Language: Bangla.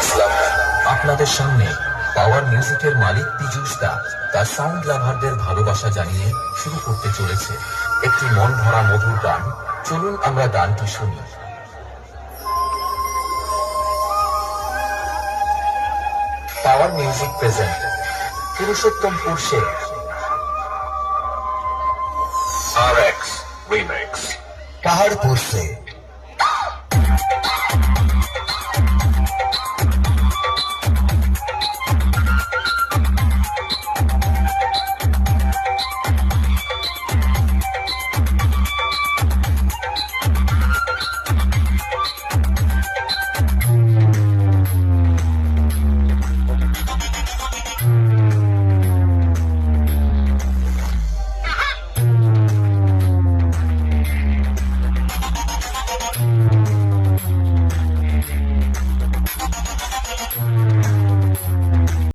আসলাম। আপনাদের সামনে পাওয়ার মিউজিকের মালিক পীযূষ দা তার সাউন্ড লাভারদের ভালোবাসা জানিয়ে শুরু করতে চলেছে একটি মন ভরা মধুর গান। চলুন আমরা গানটি শুনি। Power music present Purushottampur Sheikh RX Remix Paharpur से